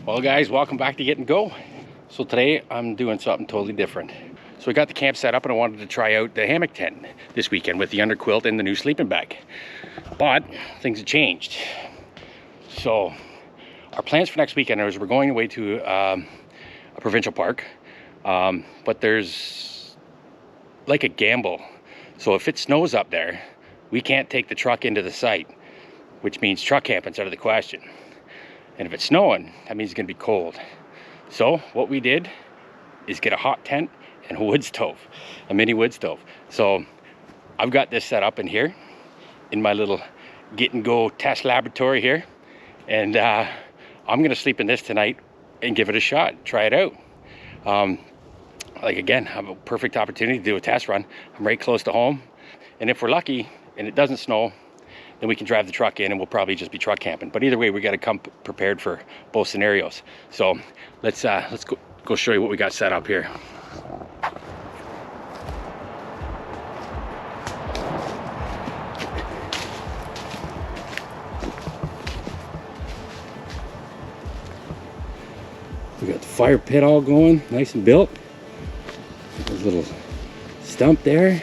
Well guys, welcome back to Get and Go. So today I'm doing something totally different. So we got the camp set up and I wanted to try out the hammock tent this weekend with the underquilt and the new sleeping bag. But things have changed. So our plans for next weekend is we're going away to a provincial park. But there's like a gamble. So if it snows up there, we can't take the truck into the site, which means truck camping's out of the question. And if it's snowing, that means it's gonna be cold. So what we did is get a hot tent and a wood stove, a mini wood stove. So I've got this set up in here in my little Get and Go test laboratory here. And I'm gonna sleep in this tonight and give it a shot, try it out. Like again, I have a perfect opportunity to do a test run. I'm right close to home. And if we're lucky and it doesn't snow, then we can drive the truck in and we'll probably just be truck camping. But either way, we gotta come prepared for both scenarios. So let's go show you what we got set up here. We got the fire pit all going, nice and built. There's a little stump there.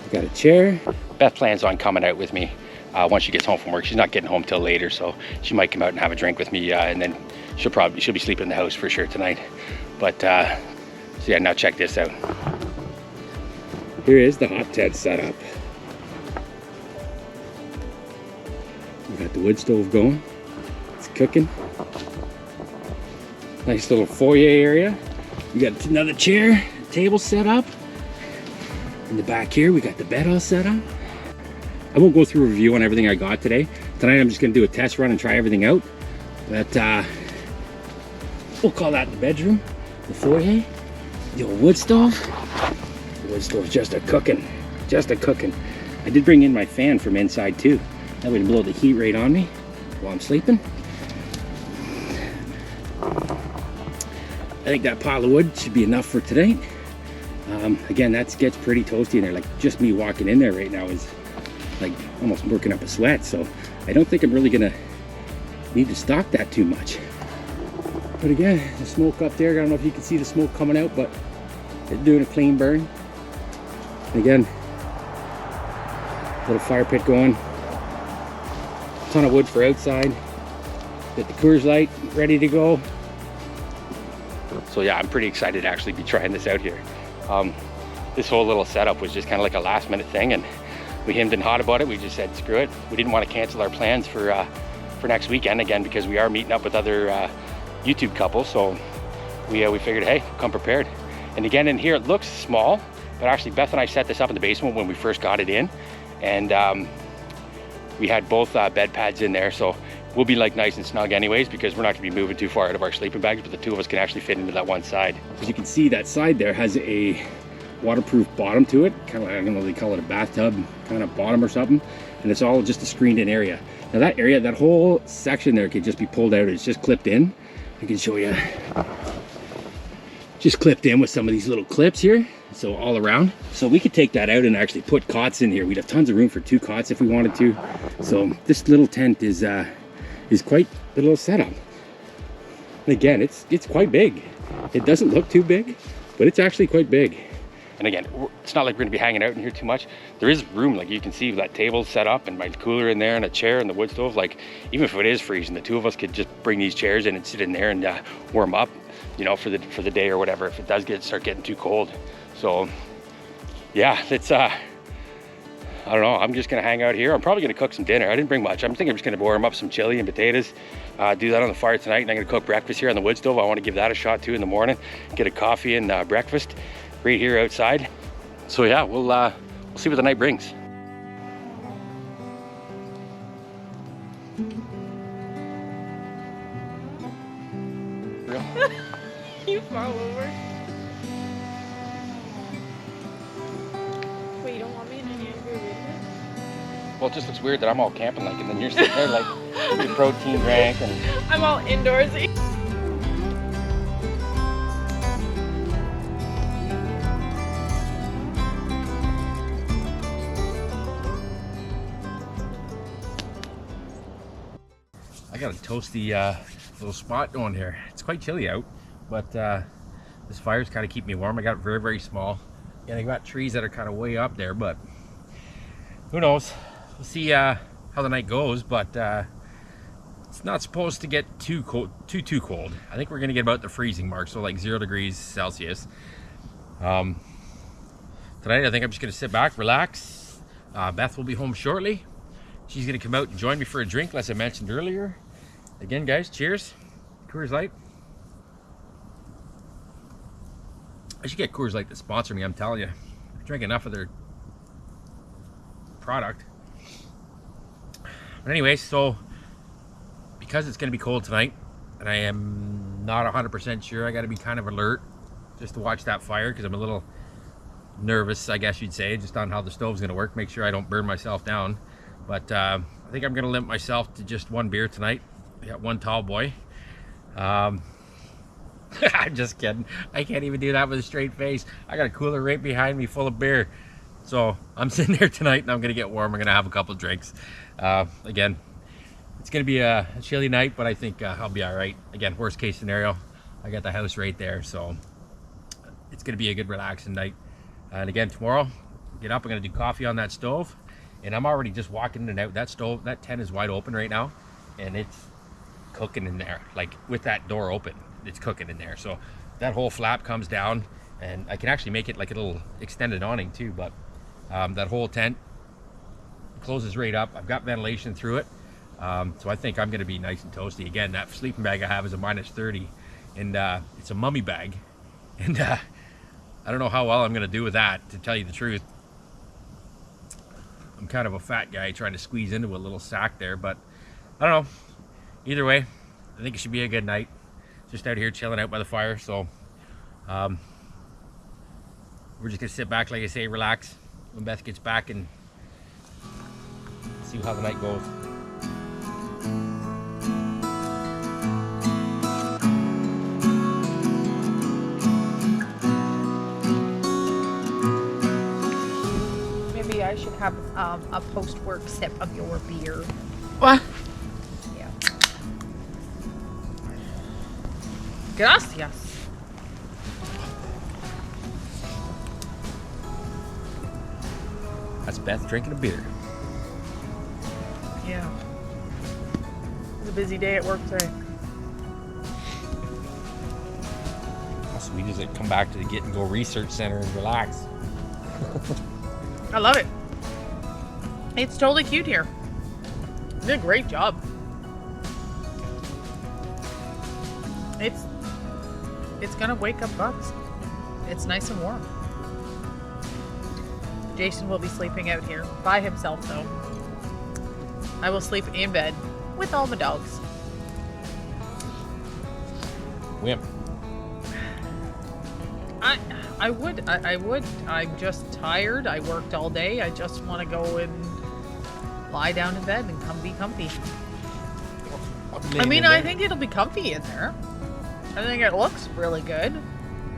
We got a chair. Beth plans on coming out with me once she gets home from work. She's not getting home till later, so she might come out and have a drink with me, and then she'll be sleeping in the house for sure tonight. But so yeah, now check this out. Here is the hot tent setup. We got the wood stove going. It's cooking. Nice little foyer area. We got another chair, table set up. In the back here, we got the bed all set up. I won't go through a review on everything I got today. Tonight I'm just gonna do a test run and try everything out. But we'll call that the bedroom, the foyer, the old wood stove. The wood stove's just a cooking. I did bring in my fan from inside too. That would blow the heat right on me while I'm sleeping. I think that pile of wood should be enough for tonight. Again, that gets pretty toasty in there. Like just me walking in there right now is like almost working up a sweat. So I don't think I'm really gonna need to stock that too much. But again, the smoke up there, I don't know if you can see the smoke coming out, but it's doing a clean burn. And again, little fire pit going. Ton of wood for outside. Get the Coors Light ready to go. So yeah, I'm pretty excited to actually be trying this out here. This whole little setup was just kind of like a last minute thing, and we hemmed and hawed about it. We just said, screw it. We didn't want to cancel our plans for next weekend, again, because we are meeting up with other YouTube couples. So we figured, hey, come prepared. And again, in here, it looks small, but actually Beth and I set this up in the basement when we first got it in. And we had both bed pads in there. So we'll be like nice and snug anyways, because we're not gonna be moving too far out of our sleeping bags, but the two of us can actually fit into that one side. As you can see, that side there has a waterproof bottom to it. Kind of, I don't know, they call it a bathtub kind of bottom or something. And it's all just a screened in area. Now that area, that whole section there could just be pulled out. It's just clipped in. I can show you. Just clipped in with some of these little clips here. So all around. So we could take that out and actually put cots in here. We'd have tons of room for 2 cots if we wanted to. So this little tent is quite the little setup. And again, it's quite big. It doesn't look too big, but it's actually quite big. And again, it's not like we're gonna be hanging out in here too much. There is room, like you can see that table set up and my cooler in there and a chair and the wood stove. Like even if it is freezing, the two of us could just bring these chairs in and sit in there and warm up, you know, for the day or whatever, if it does start getting too cold. So yeah, it's I don't know, I'm just gonna hang out here. I'm probably gonna cook some dinner. I didn't bring much. I'm thinking I'm just gonna warm up some chili and potatoes, do that on the fire tonight, and I'm gonna cook breakfast here on the wood stove. I wanna give that a shot too in the morning, get a coffee and breakfast right here outside. So yeah, we'll see what the night brings. You fall over. Wait, you don't want me in any of your videos? Well, it just looks weird that I'm all camping like, and then you're sitting there like your protein drink and I'm all indoorsy. I gotta toast the little spot going here. It's quite chilly out, but this fire's kind of keeping me warm. I got it very, very small. And I got trees that are kind of way up there, but who knows? We'll see how the night goes, but it's not supposed to get too cold. Too cold. I think we're gonna get about the freezing mark, so like 0 degrees Celsius. Tonight, I think I'm just gonna sit back, relax. Beth will be home shortly. She's gonna come out and join me for a drink, as I mentioned earlier. Again, guys, cheers. Coors Light. I should get Coors Light to sponsor me, I'm telling you. I drink enough of their product. But anyway, so because it's going to be cold tonight, and I am not 100% sure, I got to be kind of alert just to watch that fire, because I'm a little nervous, I guess you'd say, just on how the stove's going to work. Make sure I don't burn myself down. But I think I'm going to limit myself to just one beer tonight. I got one tall boy. I'm just kidding. I can't even do that with a straight face. I got a cooler right behind me full of beer. So I'm sitting there tonight and I'm going to get warm. I'm going to have a couple drinks. Again, it's going to be a chilly night, but I think I'll be all right. Again, worst case scenario, I got the house right there. So it's going to be a good relaxing night. And again, tomorrow, get up, I'm going to do coffee on that stove. And I'm already just walking in and out. That stove, that tent is wide open right now. And it's cooking in there. Like with that door open, it's cooking in there. So that whole flap comes down, and I can actually make it like a little extended awning too. But that whole tent closes right up. I've got ventilation through it. So I think I'm going to be nice and toasty. Again, that sleeping bag I have is a -30, and it's a mummy bag. And I don't know how well I'm going to do with that, to tell you the truth. I'm kind of a fat guy trying to squeeze into a little sack there, but I don't know. Either way, I think it should be a good night. Just out here chilling out by the fire. So we're just gonna sit back, like I say, relax when Beth gets back, and see how the night goes. Maybe I should have a post-work sip of your beer. What? Yeah. Gracias. That's Beth drinking a beer. Yeah. It's a busy day at work today. How sweet is it? Come back to the Get and Go Research Center and relax. I love it. It's totally cute here. You did a great job. It's gonna wake up bugs. It's nice and warm. Jason will be sleeping out here by himself though. I will sleep in bed with all the dogs. Wimp. I would. I'm just tired. I worked all day. I just want to go and lie down in bed and be comfy. I mean, I think it'll be comfy in there. I think it looks really good.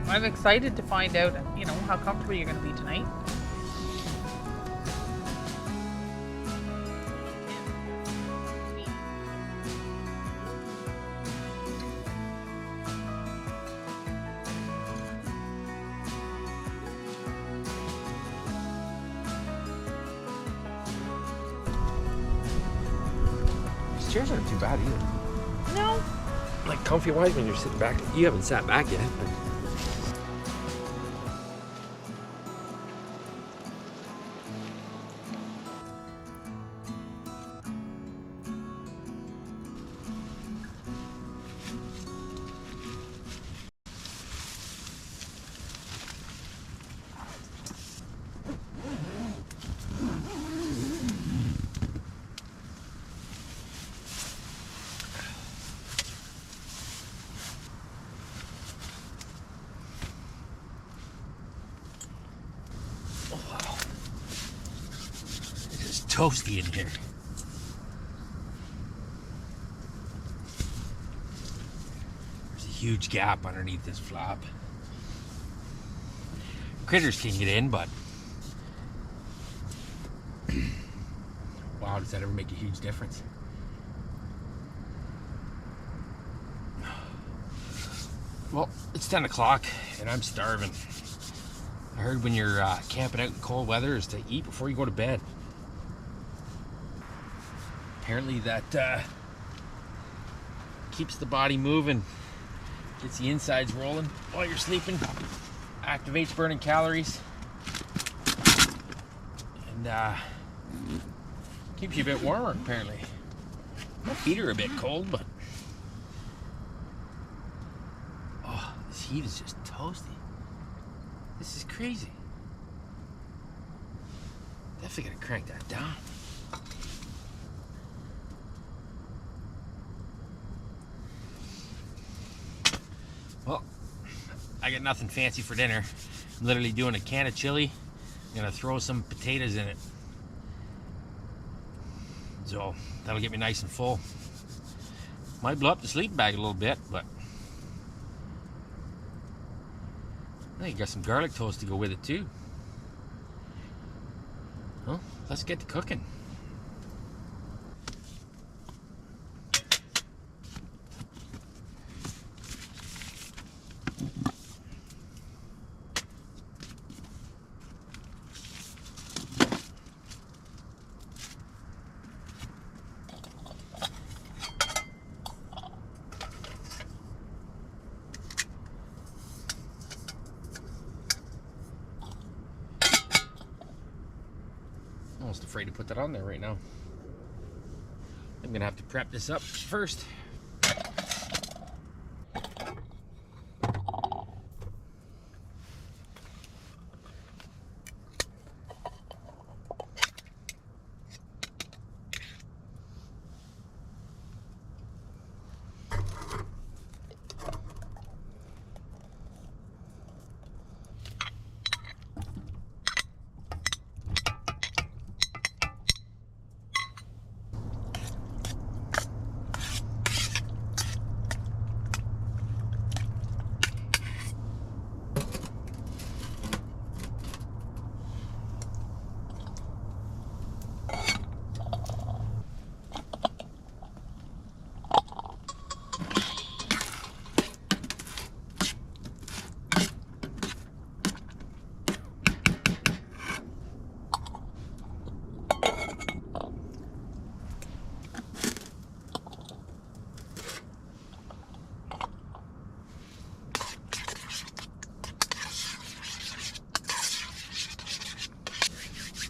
I'm excited to find out, you know, how comfortable you're going to be tonight. These chairs aren't too bad either. No. Like comfy wise when you're sitting back. You haven't sat back yet. But... Toasty in here. There's a huge gap underneath this flap. Critters can get in, but wow, does that ever make a huge difference? Well, it's 10 o'clock and I'm starving. I heard when you're camping out in cold weather is to eat before you go to bed. Apparently that keeps the body moving, gets the insides rolling while you're sleeping, activates burning calories, and keeps you a bit warmer apparently. My feet are a bit cold, but oh, this heat is just toasty. This is crazy. Definitely gotta crank that down. Well, I got nothing fancy for dinner. I'm literally doing a can of chili. I'm gonna throw some potatoes in it. So that'll get me nice and full. Might blow up the sleeping bag a little bit, but I think I got some garlic toast to go with it too. Well, let's get to cooking. Almost afraid to put that on there right now. I'm gonna have to prep this up first.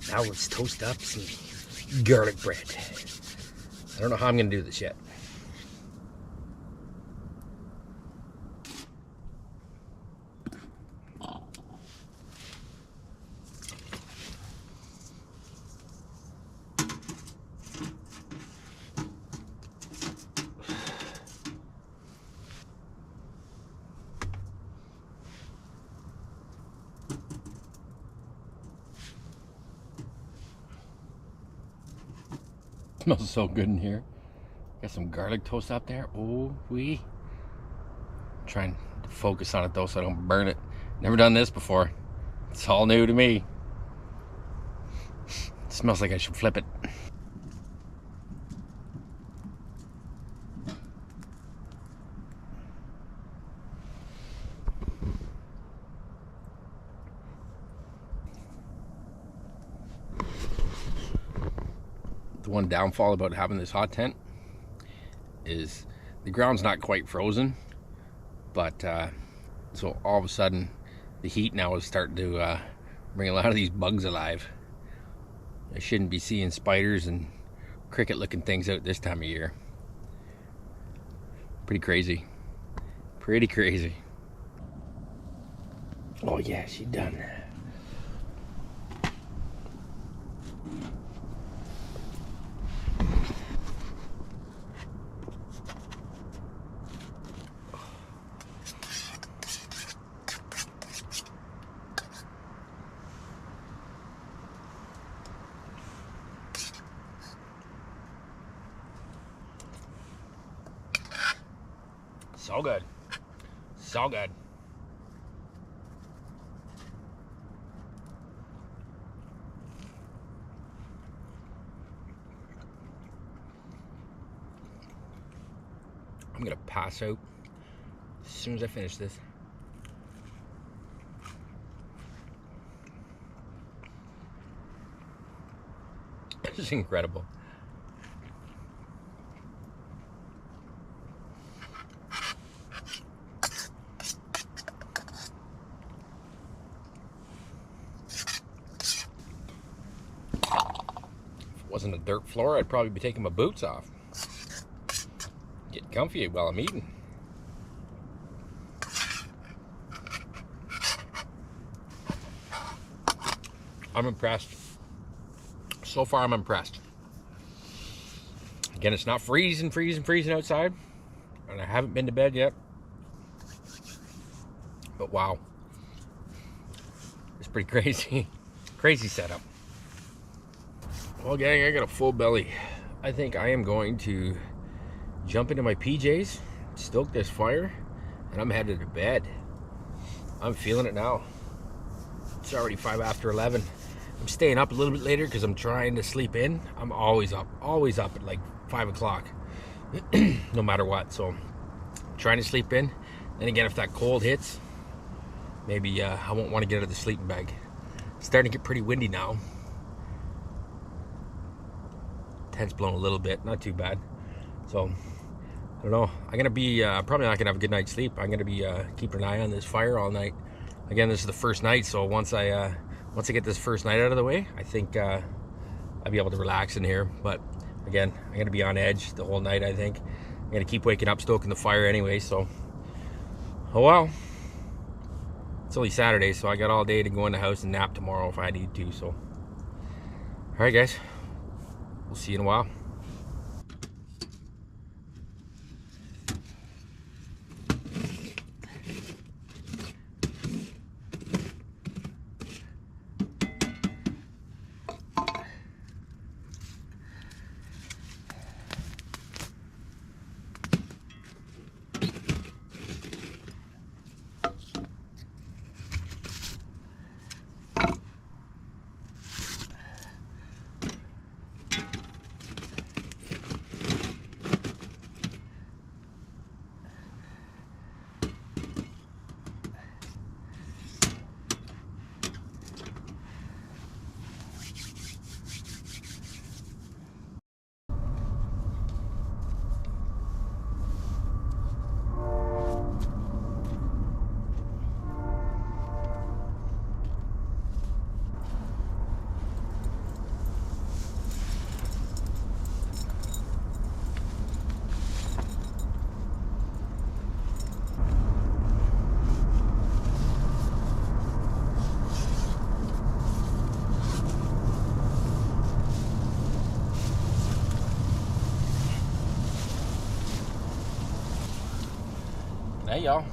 Now let's toast up some garlic bread. I don't know how I'm gonna do this yet. Smells so good in here. Got some garlic toast up there. Oh, trying to focus on it though so I don't burn it. Never done this before. It's all new to me. It smells like I should flip it. The one downfall about having this hot tent is the ground's not quite frozen, but so all of a sudden the heat now is starting to bring a lot of these bugs alive. I shouldn't be seeing spiders and cricket looking things out this time of year. Pretty crazy. Pretty crazy. Oh yeah, she's done. So good. So good. I'm gonna pass out soon as I finish this. This is incredible. Wasn't a dirt floor, I'd probably be taking my boots off. Getting comfy while I'm eating. I'm impressed. So far, I'm impressed. Again, it's not freezing outside, and I haven't been to bed yet. But wow, it's pretty crazy. Crazy setup. Well, gang, I got a full belly. I think I am going to jump into my PJs, stoke this fire, and I'm headed to bed. I'm feeling it now. It's already 5 after 11. I'm staying up a little bit later because I'm trying to sleep in. I'm always up at like 5 o'clock, no matter what. So I'm trying to sleep in. Then again, if that cold hits, maybe I won't want to get out of the sleeping bag. It's starting to get pretty windy now. Tent's blowing a little bit, not too bad. So I don't know. I'm gonna be probably not gonna have a good night's sleep. I'm gonna be keeping an eye on this fire all night. Again, this is the first night, so once I get this first night out of the way, I think I'll be able to relax in here. But again, I'm gonna be on edge the whole night. I think I'm gonna keep waking up, stoking the fire anyway. So, oh well. It's only Saturday, so I got all day to go in the house and nap tomorrow if I need to. So, all right, guys. We'll see you in a while. Hey, y'all.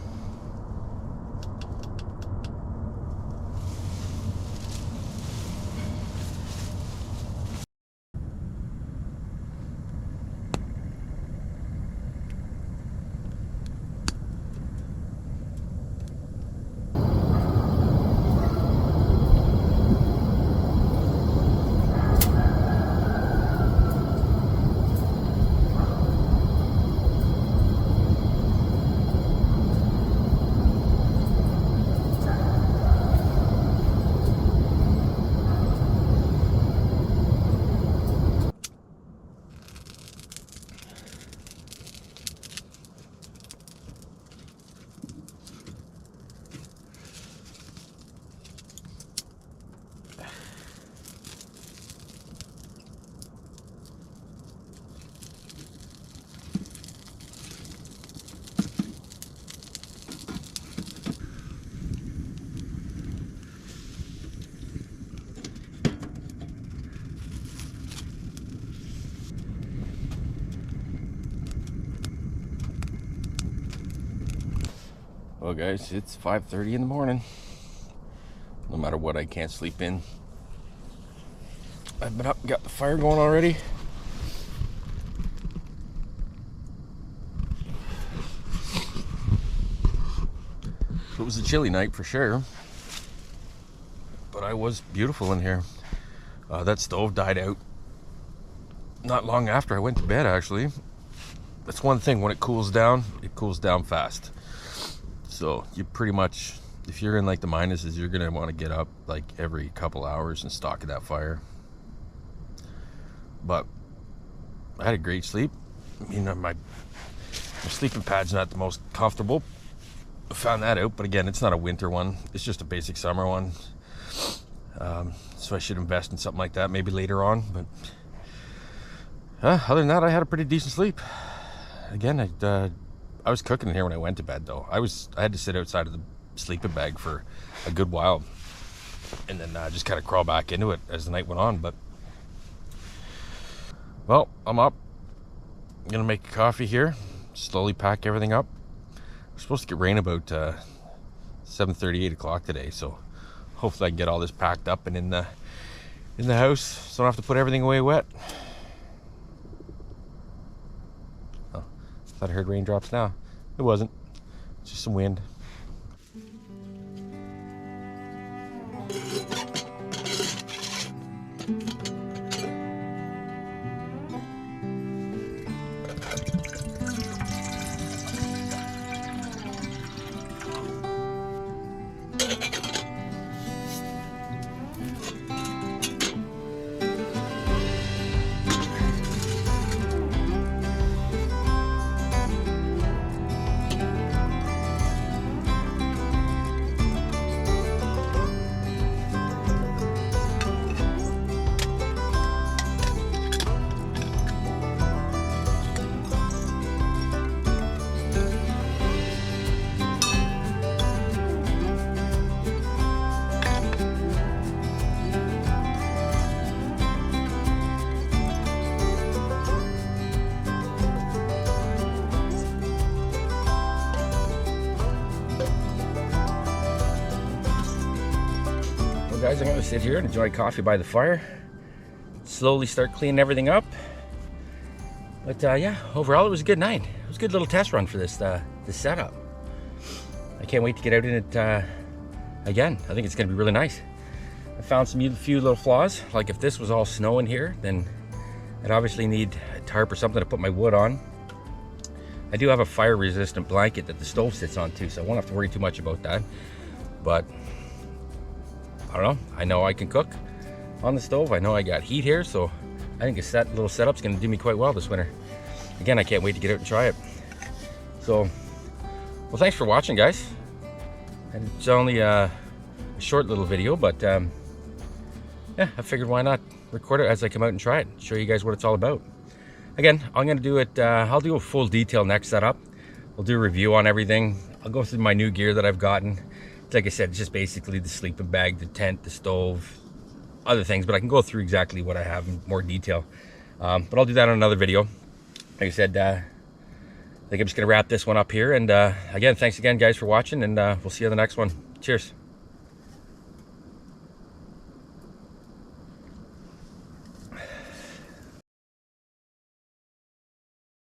Well, guys, it's 5:30 in the morning. No matter what, I can't sleep in. I've been up and got the fire going already. It was a chilly night for sure, but I was beautiful in here. That stove died out not long after I went to bed, actually. That's one thing, when it cools down fast. So you pretty much, if you're in like the minuses, you're gonna want to get up like every couple hours and stalk at that fire. But I had a great sleep. You know, my sleeping pad's not the most comfortable. I found that out, but again, it's not a winter one. It's just a basic summer one. So I should invest in something like that maybe later on. But other than that, I had a pretty decent sleep. Again, I was cooking in here when I went to bed, though. I had to sit outside of the sleeping bag for a good while, and then just kind of crawl back into it as the night went on. But well, I'm up. I'm gonna make a coffee here, slowly pack everything up. We're supposed to get rain about 7:30, 8 o'clock today, so hopefully I can get all this packed up and in the house, so I don't have to put everything away wet. Oh, thought I heard raindrops now. It wasn't. It's just some wind. Guys, I'm gonna sit here and enjoy coffee by the fire, slowly start cleaning everything up. But yeah, overall it was a good night. It was a good little test run for this setup. I can't wait to get out in it again. I think it's gonna be really nice. I found a few little flaws, like if this was all snow in here, then I'd obviously need a tarp or something to put my wood on. I do have a fire resistant blanket that the stove sits on too, so I won't have to worry too much about that. But I don't know, I know I can cook on the stove. I know I got heat here, so I think this little setup's gonna do me quite well this winter. Again, I can't wait to get out and try it. So, well, thanks for watching, guys. And it's only a short little video, but yeah, I figured why not record it as I come out and try it, show you guys what it's all about. Again, I'm gonna do it, I'll do a full detail next setup. We'll do a review on everything. I'll go through my new gear that I've gotten. Like I said, it's just basically the sleeping bag, the tent, the stove, other things, but I can go through exactly what I have in more detail. But I'll do that on another video. Like I said, I think I'm just gonna wrap this one up here. And again, thanks again, guys, for watching, and we'll see you on the next one. Cheers.